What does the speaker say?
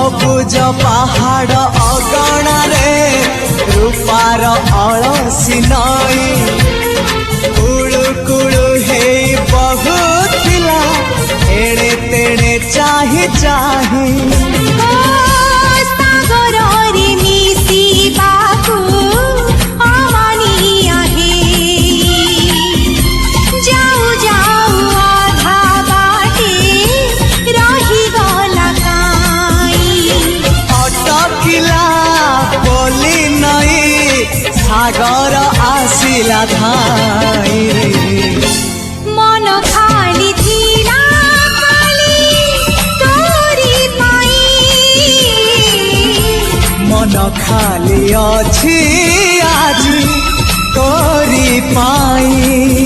सबुज पहाड़ अगणारे रूपार अलसी नई कुळु कुळु हे बहुथिला एड़े तेड़े चाही चाही सागर आसिला धाई मन खाली थिला खाली तोरी पाई मन खाली अछि आज तोरी पाई।